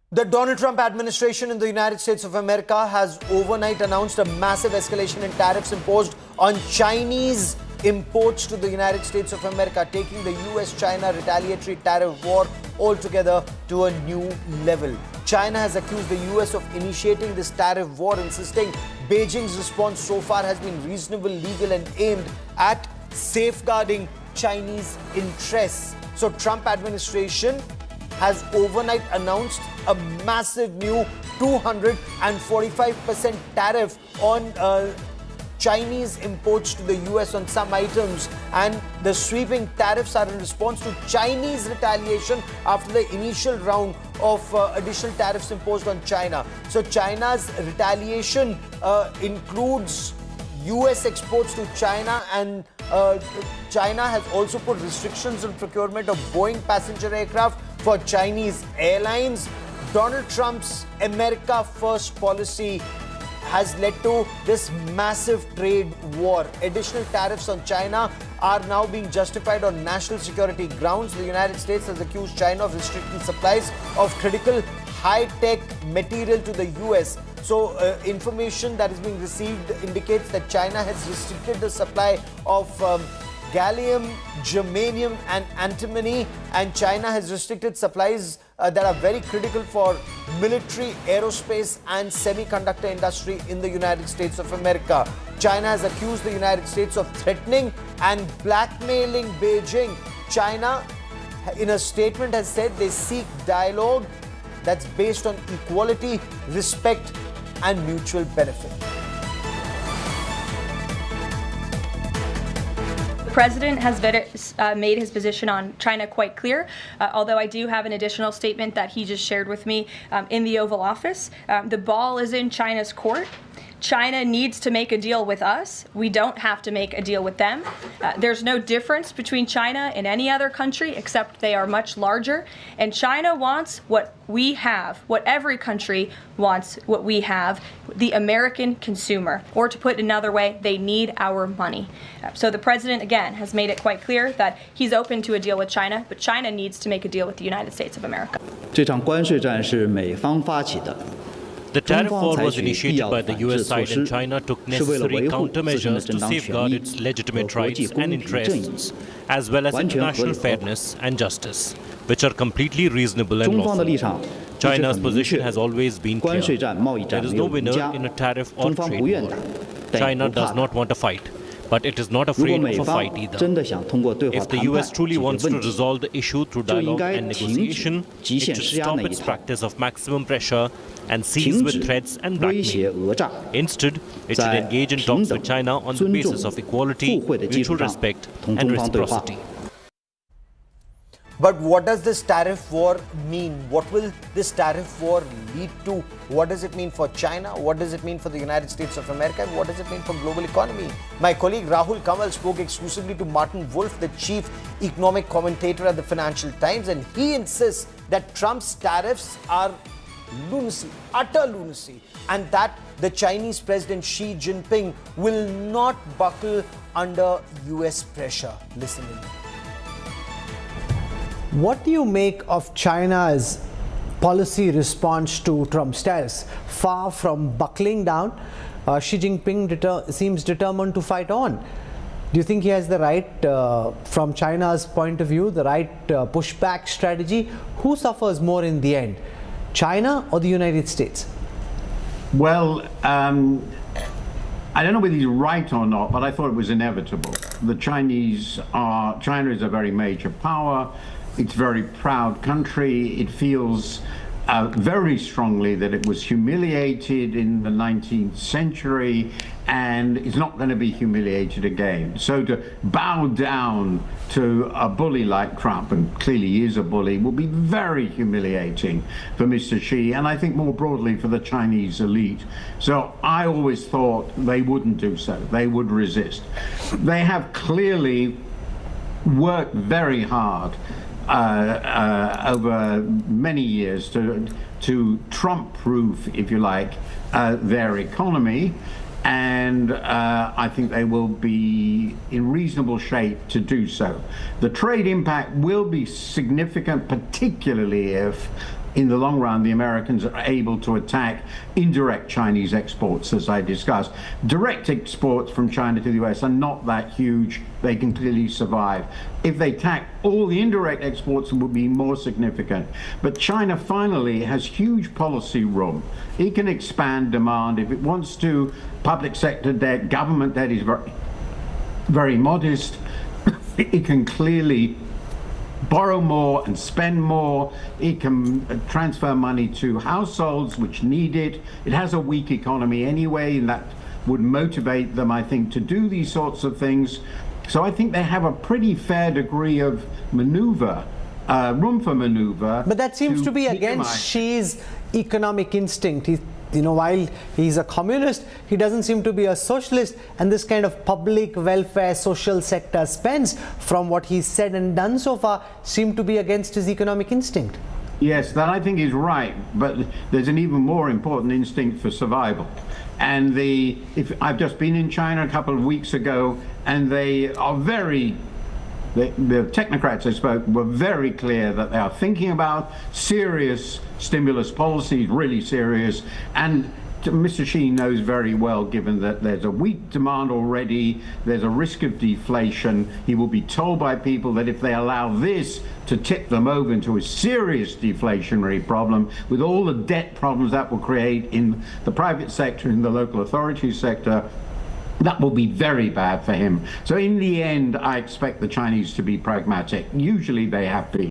The Donald Trump administration in the United States of America has overnight announced a massive escalation in tariffs imposed on Chinese imports to the United States of America, taking the US-China retaliatory tariff war altogether to a new level. China has accused the US of initiating this tariff war, insisting Beijing's response so far has been reasonable, legal, and aimed at safeguarding Chinese interests. So Trump administration has overnight announced a massive new 245% tariff on Chinese imports to the US on some items, and the sweeping tariffs are in response to Chinese retaliation after the initial round of additional tariffs imposed on China. So China's retaliation includes US exports to China, and China has also put restrictions on procurement of Boeing passenger aircraft for Chinese airlines. Donald Trump's America First policy has led to this massive trade war. Additional tariffs on China are now being justified on national security grounds. The United States has accused China of restricting supplies of critical high-tech material to the US. So information that is being received indicates that China has restricted the supply of gallium, germanium, and antimony, and China has restricted supplies that are very critical for military, aerospace, and semiconductor industry in the United States of America. China has accused the United States of threatening and blackmailing Beijing. China, in a statement, has said they seek dialogue that's based on equality, respect, and mutual benefit. The President has made his position on China quite clear, although I do have an additional statement that he just shared with me in the Oval Office. The ball is in China's court. China needs to make a deal with us. We don't have to make a deal with them. There's no difference between China and any other country except they are much larger. And China wants what we have, what every country wants, what we have, the American consumer. Or to put it another way, they need our money. So the President, again, has made it quite clear that he's open to a deal with China, but China needs to make a deal with the United States of America. 这场关税战是美方发起的。 The tariff war was initiated by the US side, and China took necessary countermeasures to safeguard its legitimate rights and interests, as well as international fairness and justice, which are completely reasonable and lawful. China's position has always been clear. There is no winner in a tariff or trade war. China does not want a fight, but it is not afraid of a fight either. If the US truly wants to resolve the issue through dialogue and negotiation, it should stop its practice of maximum pressure and cease with threats and blackmail. Instead, it should engage in talks with China on the basis of equality, mutual respect, and reciprocity. But what does this tariff war mean? What will this tariff war lead to? What does it mean for China? What does it mean for the United States of America? And what does it mean for global economy? My colleague Rahul Kamal spoke exclusively to Martin Wolf, the chief economic commentator at the Financial Times, and he insists that Trump's tariffs are lunacy, utter lunacy, and that the Chinese President Xi Jinping will not buckle under US pressure. Listen in. What do you make of China's policy response to Trump's tariffs? Far from buckling down, Xi Jinping seems determined to fight on. Do you think he has the right, from China's point of view, the right pushback strategy? Who suffers more in the end, China or the United States? Well, I don't know whether he's right or not, but I thought it was inevitable. China is a very major power. It's a very proud country. It feels very strongly that it was humiliated in the 19th century and is not going to be humiliated again. So to bow down to a bully like Trump, and clearly he is a bully, will be very humiliating for Mr. Xi, and I think more broadly for the Chinese elite. So I always thought they wouldn't do so. They would resist. They have clearly worked very hard over many years to Trump-proof, if you like, their economy, and I think they will be in reasonable shape to do so. The trade impact will be significant, particularly if in the long run, the Americans are able to attack indirect Chinese exports, as I discussed. Direct exports from China to the US are not that huge. They can clearly survive. If they attack all the indirect exports, it would be more significant. But China finally has huge policy room. It can expand demand if it wants to. Public sector debt, government debt is very modest. It can clearly borrow more and spend more. It can transfer money to households which need it. It has a weak economy anyway, and that would motivate them, I think, to do these sorts of things. So I think they have a pretty fair degree of maneuver, room for maneuver. But that seems to be against Xi's economic instinct. While he's a communist, he doesn't seem to be a socialist, and this kind of public welfare, social sector spends, from what he's said and done so far, seem to be against his economic instinct. Yes, that I think is right, but there's an even more important instinct for survival. And I've just been in China a couple of weeks ago, and they are the technocrats I spoke were very clear that they are thinking about serious stimulus policies, really serious, and Mr. Xi knows very well, given that there's a weak demand already, there's a risk of deflation. He will be told by people that if they allow this to tip them over into a serious deflationary problem, with all the debt problems that will create in the private sector, in the local authority sector, that will be very bad for him. So in the end, I expect the Chinese to be pragmatic. Usually they have been.